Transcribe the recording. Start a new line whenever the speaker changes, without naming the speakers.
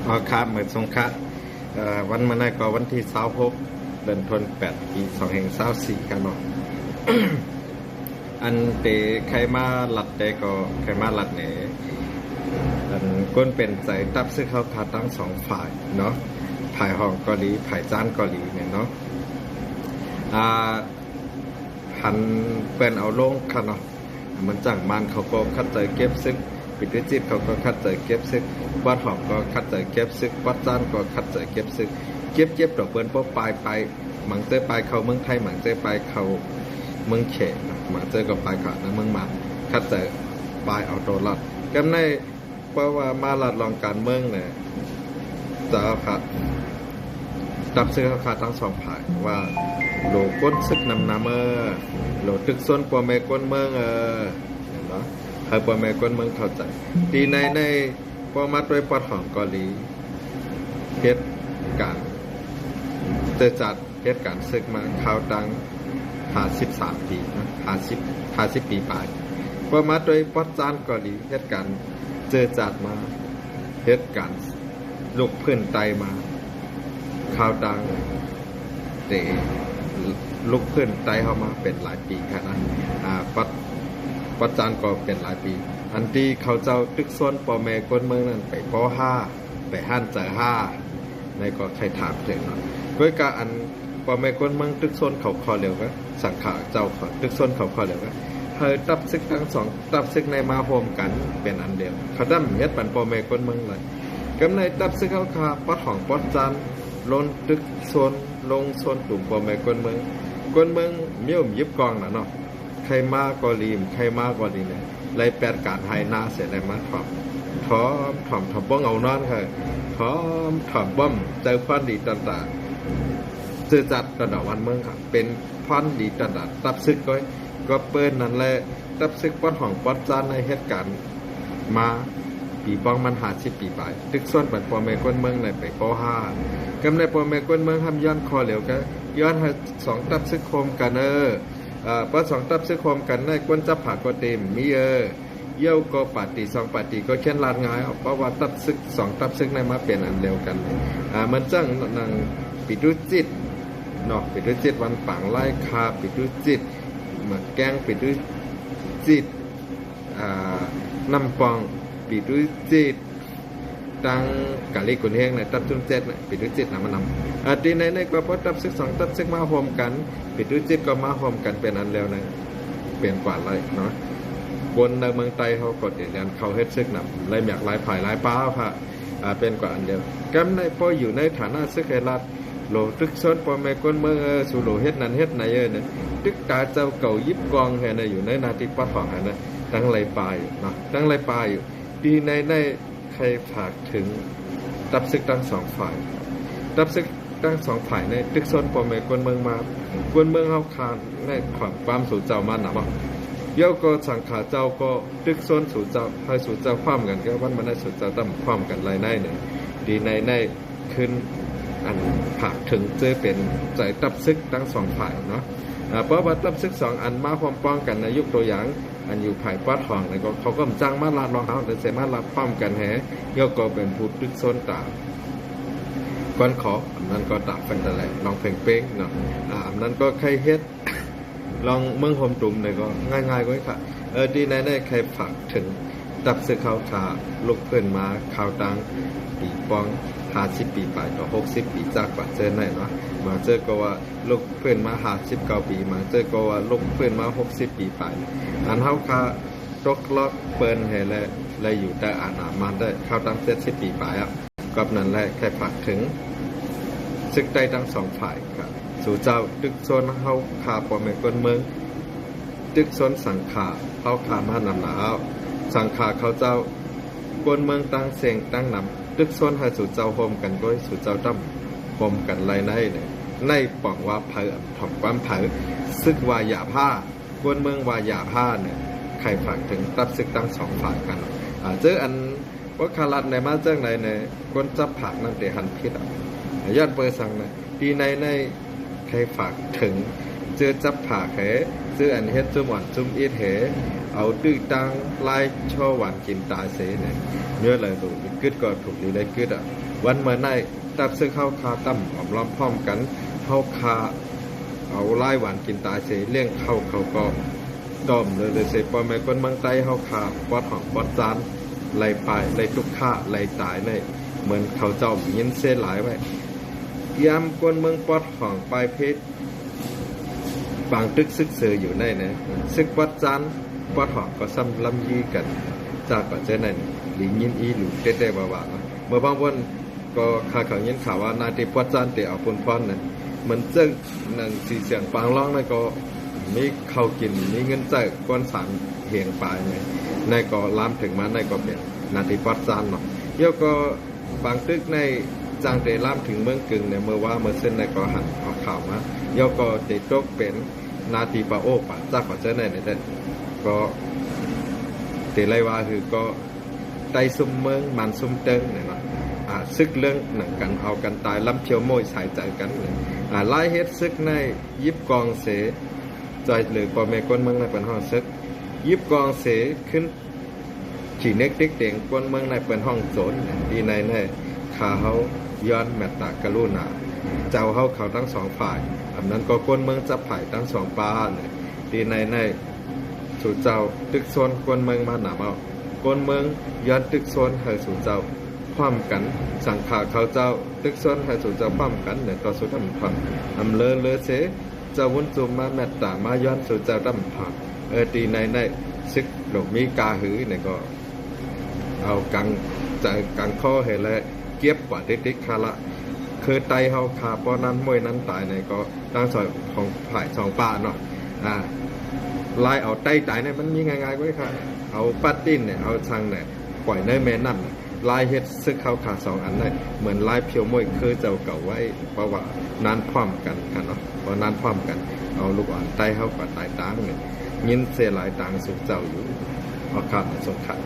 ครับเหมือนสงครับวันมาในก็วันที่26เดือนธันวาคมปี2524กันเนาะ อันเตใครมาหลัดเตก็ใครมาหลัดเนี่ยอันก้นเป็นใจตับซึ่งเขาขาดทั้งสองฝ่ายเนาะฝ่ายห้องเกาหลีฝ่ายจ้านเกาหลีเนี่ยเนาะหันเป็นเอาลงค่ะเนาะมันจังมันเขาก็คัดใจเก็บซึ่งปิดด้วยจิตเขาก็คัดใจเก็บซึกวัดหอมก็คัดใจเก็บซึกวัดจ้านก็คัดใจเก็บซึกเก็บดอกเบิ้ลพวกปลายไปหมังเจอปลายเขาเมืองไทยหมังเจอปลายเขาเมืองเขตหมังเจอกับปลายเขานะเมืองมาคัดใจปลายเอาตัวรอดกันในเพราะว่ามาลัดลองการเมืองเนี่ยจะครับดับซึกเขาขาดทั้งสองฝ่ายว่าโหลก้นซึกนำโหลตึกส้นปัวเมก้นเมืองเนาะให้พ่อแม่คนเมืองเข้าใจดีในพอมาด้วยปอดของเกาหลีเหตุการณ์จะจัดเหตุการณ์ศึกมาข่าวดัง53 ปีนะ50ปีไปพอมาด้วยปอดจานเกาหลีเหตุการณ์เจอจัดมาเหตุการณ์ลูกเพื่อนไตมาข่าวดังเตะลูกเพื่อนไตเข้ามาเป็นหลายปีขนาดปัจจานก็เป็นหลายปีอันที่เขาเจ้าตึกซ้นปอแม่ก้นเมืองนั้นไปป.5 ไปหั่นเจอ5ในก็ใครถามถึงเนาะด้วยการอันปอแม่ก้นเมืองตึกซ้นเขาคอเร็วก็สังขาเจ้าเขาตึกซ้นเขาคอเร็วก็เฮยตับซึกทั้งสองตับซึกในมาโฮมกันเป็นอันเดียวเขาดำเฮ็ดปันปอแม่ก้นเมืองเลยกำในตับซึกเขาคาปอดของปอดจานล้นตึกซ้นลงซ้นตุ่มปอแม่ก้นเมืองเมี่ยวยิบกองน่ะเนาะใครมาก็รีมใครมาก็ดีเนี่ยไล่แปดการไฮนาเสร็จได้มาถอมบ้องเอานอนค่ะถอมบ้อมเจอพันดีต่างๆซื้อจัดระดับวันเมืองค่ะเป็นพันดีต่างๆตับซึกก็เปิ้นนั่นแหละตับซึกปอดของปอดจานในเหตุการณ์มาปีบ้องมัน50 ปีไปตึกส่วนปันปอเมก้นเมืองในไปป.5กำในปอเมก้นเมืองทำย้อนคอเหลวก็ย้อนให้2ตับซึกโคมกันพอ2ตับซึกโคมกันในก้นจับผ่าก็เต็มมีเยี่ยวก็ปาติ2ปาติก็เขียนลาดง่ายเพราะว่าตับซึก2ตับซึกในมาเปลี่ยนอันเร็วกันมันจังนางปิดุจิตเนาะปิดุจิตวันปังไล่คาปิดุจิตมาแกงปิดุจิตน้ำปองปิดุจิตตังกะลิกุนเฮงตับจุนเจ็ดปิดุจิตมันนำทีในก็พอตับซึก2ตับซึกมาโฮมกันปิดุจิตก็มาโฮมกันเป็นอันเร็วเปลี่ยนกว่าไรเนาะคนในเมืองไทยเขากดเรียนเขาเฮ็ดซึกนำไรอยากหลายฝ่ายหลายป้าค่ะเป็นกว่าอันเดียวกำในพออยู่ในฐานะซึกเฮรัดโลตึกซ้นปอแม่ก้นเมืองสู่โลเฮ็ดนั้นเฮ็ดไหนเนี่ยตึกตาเจ้าเก่ายิบกองแห่ในอยู่ในนาทีปัดฝั่งนะทั้งไรปลายเนาะทั้งไรปลายอยู่ดีในใครฝากถึงตับซึกทั้งสองฝ่ายตับซึกทั้งสองฝ่ายในตึกซ้นปอแม่ก้นเมืองมากวนเมืองเฮาคานในความสู่เจ้ามาหนาบ่เย้าก็สังขาเจ้าก็ตึกซ้นสู่เจ้าให้สู่เจ้าความกันก็วันมันได้สู่เจ้าตั้มความกันรายในเนี่ยดีในขึ้นอันผักถึงเจอเป็นใจตับซึกทั้งสองฝ่ายเนาะเพราะว่าตับซึก2อันมาพร้อมป้องกันในยุคตัวอย่างอันอยู่ภายปอดทองเนี่ยก็เขาก็จ้างมาลาดรองเท้าแต่เสมาลาดป้อมกันแฮเย้าก็เป็นผู้ตึกซ้นตาก้อนขออันนั้นก็ตากเป็นแต่แหละลองเพ่งเนาะอันนั้นก็ใครเฮ็ดลองเมืองโฮมตุ่มเนี่ยก็ง่ายๆก็ค่ะดีในใครฝากถึงตับซึกเขาขาลูกเพื่อนมาข่าวตังปีปอง50 ปีไปต่อ60 ปีจากกว่าเจอไหนเนาะมาเจอก็ว่าลูกเพื่อนมา59 ปีมาเจอก็ว่าลูกเพื่อนมา60 ปีไปอันเฮาคาตกล็อกเปิ้นให้และอยู่แต่อาณามันได้ข่าวตัง70 ปีไปกับนั้นแหละใครฝากถึงซึกใดทั้งสองฝ่ายครับสู่เจ้าตึกโซนเฮาคาปอแม่ก้นเมืองตึกโซนสังขาเฮาคามานำหนาวสังขาเขาเจ้าก้นเมืองตั้งเสียงตั้งนำตึกโซนให้สู่เจ้าโฮมกันด้วยสู่เจ้าตั้มโฮมกันไรในป้องว่าเผอถ่อมความเผอซึกว่าอย่าผ้าก้นเมืองว่าอย่าผ้าเนี่ยใครฝากถึงตับซึกตั้งสองฝ่ายกันเจออันว่าคารัดในมาเจ้าไหนในคนจับผักนั่นเดหันพิษยอดเปิดสั่งในปีในใครฝากถึงเจอจับผักแห่ ซื้ออันเฮ็ดจุ่มหวานจุ่มอีเหเอาตื้อตังไล่ช่อหวานกินตายเสเนี่ยเนื้อเลยดูกึดก็ถูกดีเลยกึดอ่ะวันเมื่อไหร่ตับซื้อข้าวคาตั้มหอมล้อมพร้อมกันข้าวคาเอาไล่หวานกินตายเสเลี้ยงเข้าเขาก็ดอมเลยเสปอแม่คนเมืองใต้ข้าวคาปอดหอมปอดจานไล่ไปไล่ทุกข้าไล่ตายเลยเหมือนเขาเจ้ายินเส้นหลายไว้ยามคนเมืองปอดหอมปลายเพชรบางตึกซึกเสืออยู่ในนะซึกวัดจันวัดหอกก็ซ้ำลำยีกันจากปัจจัยนั้นหลิงยินอีหลุดเต้ๆบ่าวๆเมื่อบางวันก็ข่าวเขายินข่าวว่านาทีวัดจันเตะเอาปนป้อนนะมันเจ้งหนังสีเสียงปางร้องนั่นก็มีเข้ากินมีเงินจ่ายก้อนสารเหียงปลายเลยในก็ล้ามถึงมาในก็เป็นนาทีวัดจันเนาะเดี๋ยวก็บางตึกในจางเตะล้ามถึงเมืองกึ่งเนี่ยเมื่อว่าเมื่อเส้นในก็หันเอาข่าวมาเดี๋ยวก็เตะตกเป็นนาทีปะโอปะจากปัจจัยนั้นเนี่ยก็เตลัยว่าคือก็ไตซุ่มเมืองมันซุ่มเติงเนี่ยเนาะซึกเรื่องหนังกันเอากันตายล้ำเพียวโมยสายใจกันเลยไล่เฮ็ดซึกในยิบกองเสใจหรือปอเมก้นเมืองในเป็นห้องซึกยิบกองเสขึ้นขี่เน็กติ๊กเต่งก้นเมืองในเป็นห้องโจรดีในขาเขาย้อนแมตตากรุณาเจ้าเขาทั้งสองฝ่ายอันนั้นก็ก้นเมืองจับไผ่ทั้งสองปาเนี่ยดีในสู่เจ้าตึกโซนก้นเมืองมาหนาเอาก้นเมืองย้อนตึกโซนให้สู่เจ้าพร้อมกันสั่งขาเขาเจ้าตึกโซนให้สู่เจ้าพร้อมกันเนี่ยต่อสู่ดำพังเลอเสเจ้าวุ้นจุมมาแมตตามาย้อนสู่เจ้าดำพังดีในซึกหลงมีกาหือเนี่ยก็เอากังข้อเห็นแล้วเก็บกว่าติ๊กคาละคือไตเฮาขาป้อนั้นมวยนั้นตายในก็ตั้งสอยของฝ่ายสองป่าเนาะลายเอาไตตายเนี่ยมันมีง่ายๆไว้ค่ะเอาปัดดิ้นเนี่ยเอาชังเนี่ยปล่อยในแม่น้ำลายเฮ็ดซึกเขาขาสองอันเนี่ยเหมือนลายเพียวมวยคือเจ้าเก่าไว้เพราะว่านานพร้อมกันค่ะเนาะพอนานพร้อมกันเอาลูกอ่อนไตเฮากับไตต่างเนี่ยยินเสียหลายต่างสุขเจ้าอยู่เอาขาดสงขาด